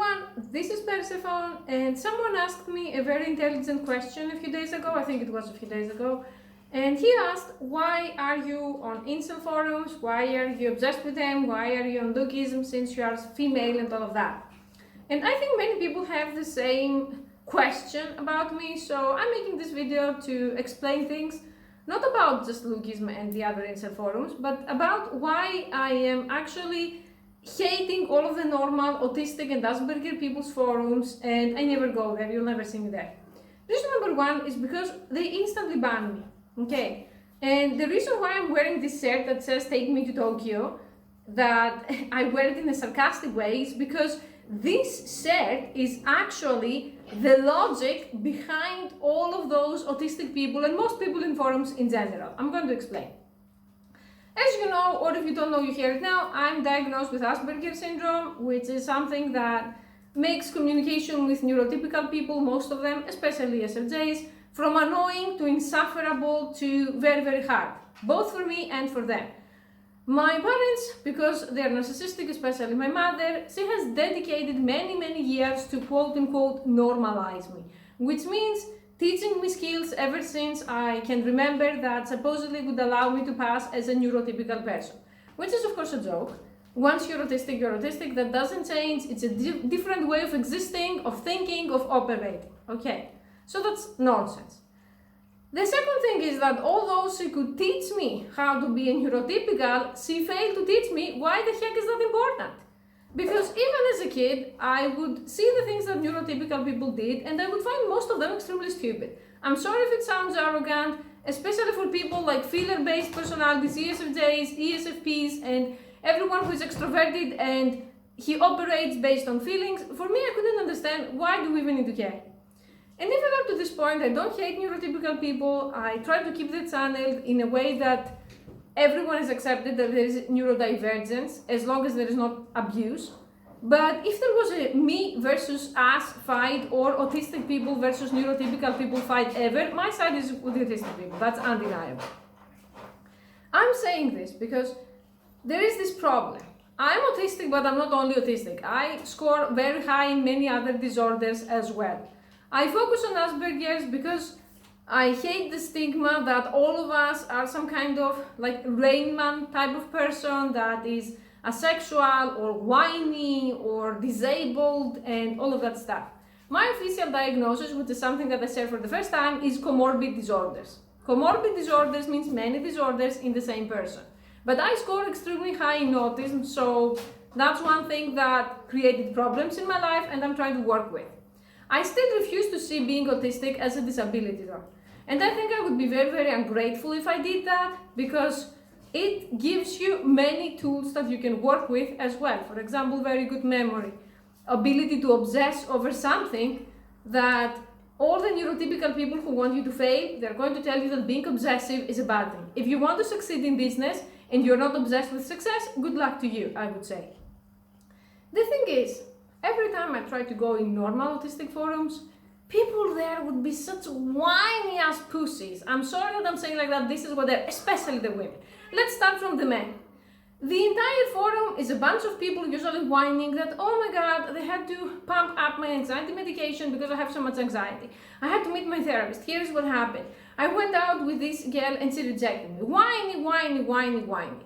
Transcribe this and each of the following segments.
everyone, this is Persephone, and someone asked me a very intelligent question a few days ago, I think it was a few days ago, and he asked, why are you on incel forums, why are you obsessed with them, why are you on Autism since you are female and all of that. And I think many people have the same question about me, so I'm making this video to explain things, not about just Autism and the other incel forums, but about why I am actually hating all of the normal autistic and Asperger people's forums, and I never go there, you'll never see me there. Reason number one is because they instantly ban me, okay? And the reason why I'm wearing this shirt that says "Take me to Tokyo," that I wear it in a sarcastic way, is because this shirt is actually the logic behind all of those autistic people and most people in forums in general. I'm going to explain. As you know, or if you don't know, you hear it now, I'm diagnosed with Asperger syndrome, which is something that makes communication with neurotypical people, most of them, especially SFJs, from annoying to insufferable to very, very hard, both for me and for them. My parents, because they're narcissistic, especially my mother, she has dedicated many, many years to quote-unquote normalize me, which means teaching me skills ever since I can remember that supposedly would allow me to pass as a neurotypical person, which is of course a joke. Once you're autistic, that doesn't change. It's a different way of existing, of thinking, of operating, okay? So that's nonsense. The second thing is that although she could teach me how to be a neurotypical, she failed to teach me why the heck is that important. Because even as a kid, I would see the things that neurotypical people did and I would find most of them extremely stupid. I'm sorry if it sounds arrogant, especially for people like feeler-based personalities, ESFJs, ESFPs, and everyone who is extroverted and he operates based on feelings. For me, I couldn't understand why do we even need to care. And even up to this point, I don't hate neurotypical people. I try to keep the channel in a way that everyone is accepted, that there is neurodivergence, as long as there is not abuse. But if there was a me versus us fight, or autistic people versus neurotypical people fight ever, my side is with the autistic people. That's undeniable. I'm saying this because there is this problem. I'm autistic, but I'm not only autistic. I score very high in many other disorders as well. I focus on Asperger's because I hate the stigma that all of us are some kind of like Rain Man type of person that is asexual or whiny or disabled and all of that stuff. My official diagnosis, which is something that I share for the first time, is comorbid disorders. Comorbid disorders means many disorders in the same person. But I score extremely high in autism, so that's one thing that created problems in my life and I'm trying to work with. I still refuse to see being autistic as a disability though. And I think I would be very, very ungrateful if I did that, because it gives you many tools that you can work with as well. For example, very good memory, ability to obsess over something that all the neurotypical people who want you to fail, they're going to tell you that being obsessive is a bad thing. If you want to succeed in business and you're not obsessed with success, good luck to you, I would say. The thing is, every time I try to go in normal autistic forums, people there would be such whiny ass pussies. I'm sorry that I'm saying like that, this is what they're, especially the women. Let's start from the men. The entire forum is a bunch of people usually whining that, oh my god, they had to pump up my anxiety medication because I have so much anxiety. I had to meet my therapist, here's what happened. I went out with this girl and she rejected me. Whiny, whiny, whiny, whiny.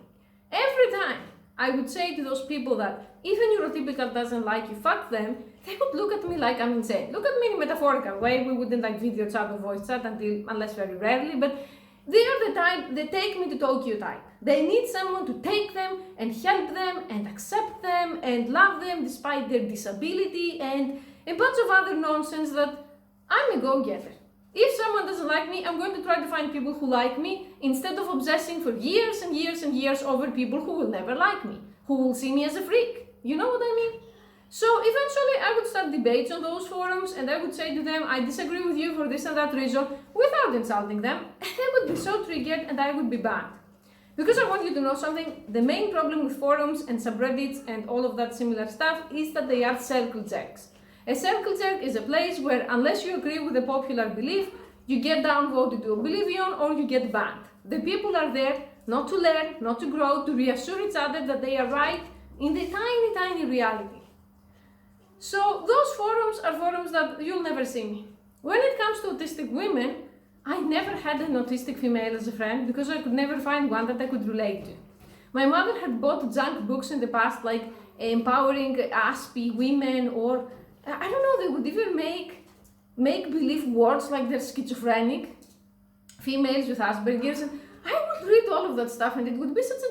Every time I would say to those people that if a neurotypical doesn't like you, fuck them, they would look at me like I'm insane. Look at me in a metaphorical way. We wouldn't like video chat or voice chat unless very rarely, but they are the type, they take me to Tokyo type. They need someone to take them and help them and accept them and love them despite their disability and a bunch of other nonsense that I'm a go-getter. If someone doesn't like me, I'm going to try to find people who like me instead of obsessing for years and years and years over people who will never like me, who will see me as a freak. You know what I mean? So eventually I would start debates on those forums and I would say to them, I disagree with you for this and that reason, without insulting them, and they would be so triggered and I would be banned. Because I want you to know something, the main problem with forums and subreddits and all of that similar stuff is that they are circle jerks. A circle jerk is a place where unless you agree with the popular belief, you get downvoted to oblivion or you get banned. The people are there not to learn, not to grow, to reassure each other that they are right in the tiny, tiny reality. So forums are forums that you'll never see me. When it comes to autistic women, I never had an autistic female as a friend because I could never find one that I could relate to. My mother had bought junk books in the past, like empowering Aspie women, or I don't know, they would even make believe words like they're schizophrenic, females with Asperger's, and I would read all of that stuff and it would be such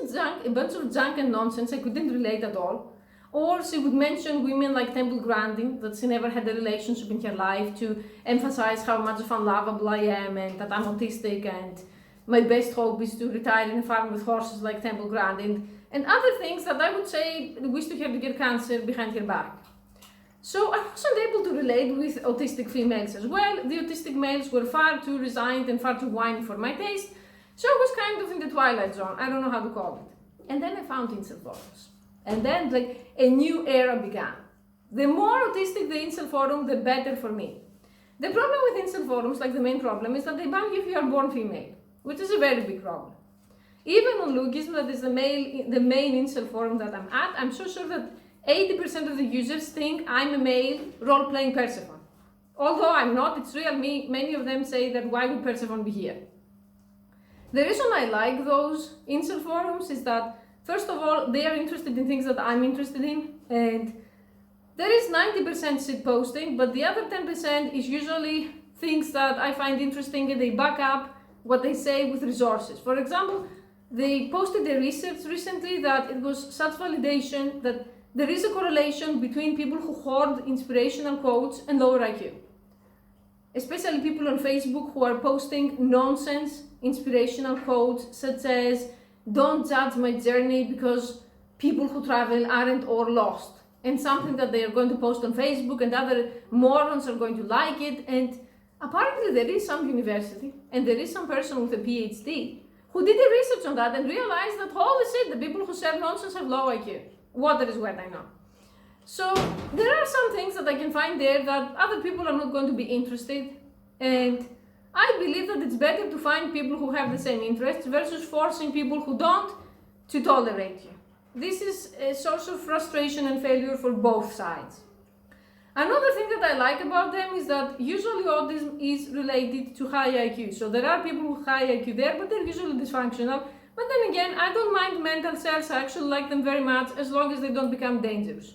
a bunch of junk and nonsense I couldn't relate at all. Or she would mention women like Temple Grandin, that she never had a relationship in her life, to emphasize how much of unlovable I am and that I'm autistic and my best hope is to retire in a farm with horses like Temple Grandin, and other things that I would say wish to her to get cancer behind her back. So I wasn't able to relate with autistic females as well. The autistic males were far too resigned and far too whiny for my taste, so I was kind of in the twilight zone, I don't know how to call it. And then I found incel forums. And then like a new era began. The more autistic the incel forum, the better for me. The problem with incel forums, like the main problem, is that they ban you if you are born female, which is a very big problem. Even on Autism, that is the main incel forum that I'm at, I'm so sure that 80% of the users think I'm a male role-playing Persephone. Although I'm not, it's real me. Many of them say that why would Persephone be here? The reason I like those incel forums is that first of all, they are interested in things that I'm interested in, and there is 90% shit posting, but the other 10% is usually things that I find interesting and they back up what they say with resources. For example, they posted a research recently that it was such validation that there is a correlation between people who hoard inspirational quotes and lower IQ. Especially people on Facebook who are posting nonsense inspirational quotes such as "Don't judge my journey because people who travel aren't all lost," and something that they are going to post on Facebook and other morons are going to like it. And apparently there is some university and there is some person with a PhD who did a research on that and realized that holy shit, the people who share nonsense have low IQ. Water is wet, I know. So there are some things that I can find there that other people are not going to be interested, and I believe that it's better to find people who have the same interests versus forcing people who don't to tolerate you. This is a source of frustration and failure for both sides. Another thing that I like about them is that usually autism is related to high IQ. So there are people with high IQ there, but they're usually dysfunctional. But then again, I don't mind mental cells, I actually like them very much as long as they don't become dangerous.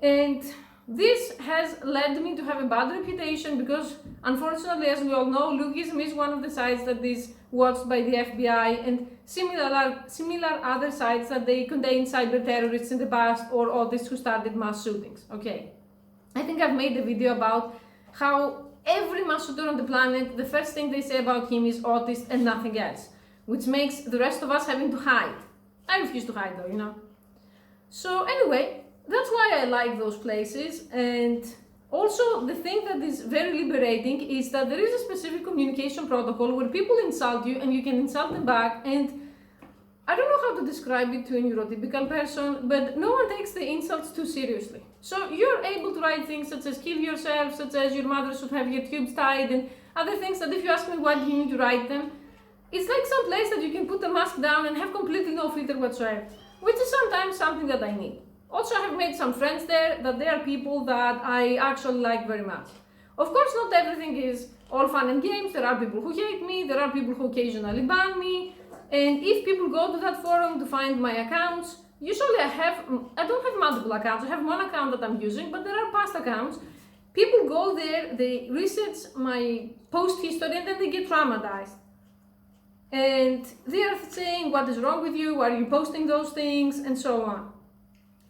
And this has led me to have a bad reputation because, unfortunately, as we all know, Autism is one of the sites that is watched by the FBI and similar other sites that they contain cyber terrorists in the past or autists who started mass shootings. Okay, I think I've made a video about how every mass shooter on the planet, the first thing they say about him is autist and nothing else, which makes the rest of us having to hide. I refuse to hide though, you know. So anyway, that's why I like those places. And also the thing that is very liberating is that there is a specific communication protocol where people insult you and you can insult them back, and I don't know how to describe it to a neurotypical person, but no one takes the insults too seriously. So you're able to write things such as kill yourself, such as your mother should have your tubes tied, and other things that if you ask me why do you need to write them, it's like some place that you can put the mask down and have completely no filter whatsoever, which is sometimes something that I need. Also, I have made some friends there that they are people that I actually like very much. Of course, not everything is all fun and games. There are people who hate me, there are people who occasionally ban me, and if people go to that forum to find my accounts, usually I don't have multiple accounts, I have one account that I'm using, but there are past accounts. People go there, they research my post history, and then they get traumatized. And they are saying, what is wrong with you, why are you posting those things, and so on.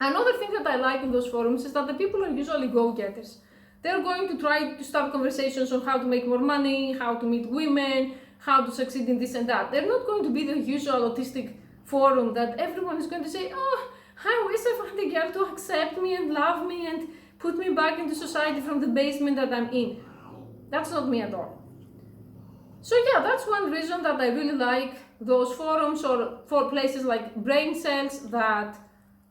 Another thing that I like in those forums is that the people are usually go-getters. They're going to try to start conversations on how to make more money, how to meet women, how to succeed in this and that. They're not going to be the usual autistic forum that everyone is going to say, oh, I wish I found a girl to accept me and love me and put me back into society from the basement that I'm in. That's not me at all. So yeah, that's one reason that I really like those forums, or for places like Brain Cells, that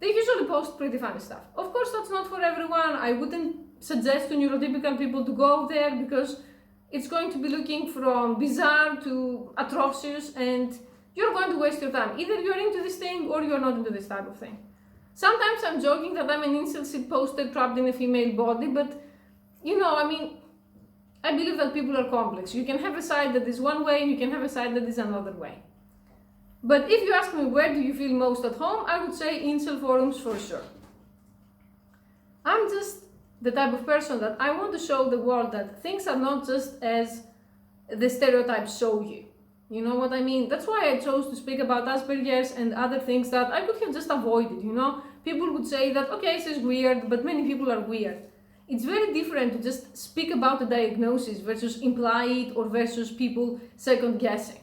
they usually post pretty funny stuff. Of course, that's not for everyone. I wouldn't suggest to neurotypical people to go there because it's going to be looking from bizarre to atrocious and you're going to waste your time. Either you're into this thing or you're not into this type of thing. Sometimes I'm joking that I'm an incel shit poster trapped in a female body, but I believe that people are complex. You can have a side that is one way and you can have a side that is another way. But if you ask me where do you feel most at home, I would say incel forums for sure. I'm just the type of person that I want to show the world that things are not just as the stereotypes show you. You know what I mean? That's why I chose to speak about Asperger's and other things that I could have just avoided, People would say that, okay, this is weird, but many people are weird. It's very different to just speak about the diagnosis versus imply it or versus people second guessing.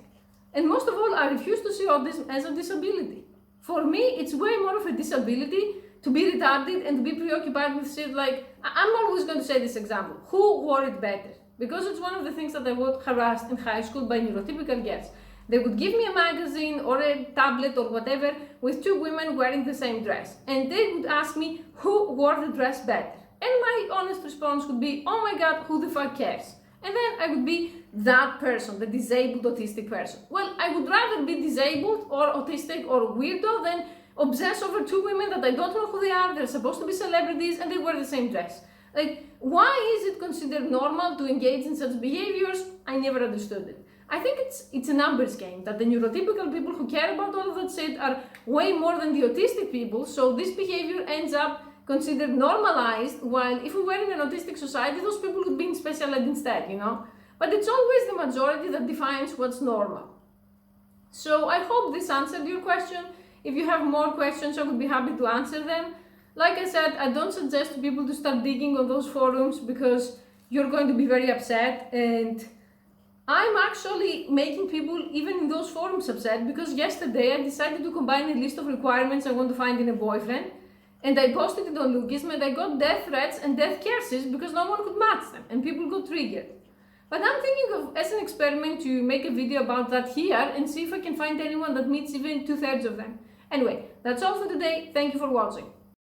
And most of all, I refuse to see autism as a disability. For me, it's way more of a disability to be retarded and to be preoccupied with shit like, I'm always going to say this example, who wore it better? Because it's one of the things that I was harassed in high school by neurotypical girls. They would give me a magazine or a tablet or whatever with two women wearing the same dress. And they would ask me who wore the dress better. And my honest response would be, oh my god, who the fuck cares? And then I would be that person, the disabled autistic person. Well, I would rather be disabled or autistic or weirdo than obsess over two women that I don't know who they are, they're supposed to be celebrities and they wear the same dress. Like, why is it considered normal to engage in such behaviors? I never understood it. I think it's a numbers game, that the neurotypical people who care about all of that shit are way more than the autistic people, so this behavior ends up considered normalized, while if we were in an autistic society, those people would be in special ed instead, But it's always the majority that defines what's normal. So I hope this answered your question. If you have more questions, I would be happy to answer them. Like I said, I don't suggest people to start digging on those forums because you're going to be very upset, and I'm actually making people even in those forums upset because yesterday I decided to combine a list of requirements I want to find in a boyfriend, and I posted it on Lookism and I got death threats and death curses because no one could match them and people got triggered. But I'm thinking of, as an experiment, to make a video about that here and see if I can find anyone that meets even 2/3 of them. Anyway, that's all for today. Thank you for watching.